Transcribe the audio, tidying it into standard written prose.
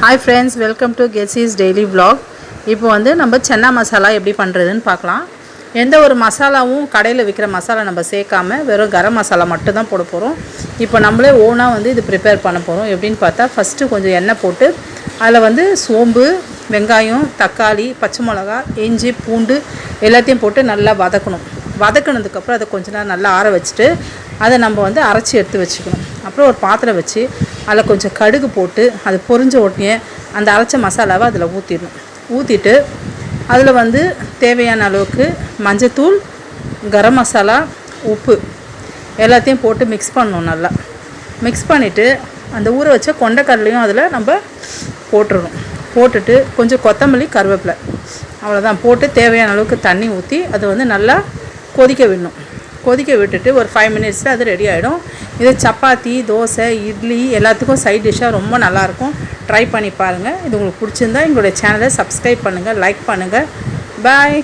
Hi friends, welcome to Getsy's daily vlog. இப்போ வந்து நம்ம சன்னா மசாலா எப்படி பண்ணுறதுன்னு பார்க்கலாம். எந்த ஒரு மசாலாவும் கடையில் விற்கிற மசாலா நம்ம சேர்க்காம வெறும் கரம் மசாலா மட்டும் தான் போட போகிறோம். இப்போ நம்மளே ஓனாக வந்து இது ப்ரிப்பேர் பண்ண போகிறோம். எப்படின்னு பார்த்தா ஃபஸ்ட்டு கொஞ்சம் எண்ணெய் போட்டு அதில் வந்து சோம்பு, வெங்காயம், தக்காளி, பச்சை மிளகா, இஞ்சி, பூண்டு எல்லாத்தையும் போட்டு நல்லா வதக்கணும். வதக்கினதுக்கப்புறம் அதை கொஞ்ச நேரம் நல்லா ஆற வச்சுட்டு அதை நம்ம வந்து அரைச்சி எடுத்து வச்சுக்கணும். அப்புறம் ஒரு பாத்திரம் வச்சு அதில் கொஞ்சம் கடுகு போட்டு அது பொரிஞ்ச உடனே அந்த அரைச்ச மசாலாவை அதில் ஊற்றிடணும். ஊற்றிட்டு அதில் வந்து தேவையான அளவுக்கு மஞ்சத்தூள், கரம் மசாலா, உப்பு எல்லாத்தையும் போட்டு மிக்ஸ் பண்ணணும். நல்லா மிக்ஸ் பண்ணிவிட்டு அந்த ஊற வச்ச கொண்டைக்கடலையும் அதில் நம்ம போட்டுடணும். போட்டுட்டு கொஞ்சம் கொத்தமல்லி, கருவேப்பிலை அவ்வளோதான் போட்டு தேவையான அளவுக்கு தண்ணி ஊற்றி அதை வந்து நல்லா கொதிக்க விடணும். கொதிக்க விட்டுட்டு ஒரு 5 மினிட்ஸில் அது ரெடி ஆகிடும். இது சப்பாத்தி, தோசை, இட்லி எல்லாத்துக்கும் சைட் டிஷ்ஷாக ரொம்ப நல்லாயிருக்கும். ட்ரை பண்ணி பாருங்கள். இது உங்களுக்கு பிடிச்சிருந்தா எங்களுடைய சேனலை சப்ஸ்கிரைப் பண்ணுங்கள், லைக் பண்ணுங்கள். பாய்.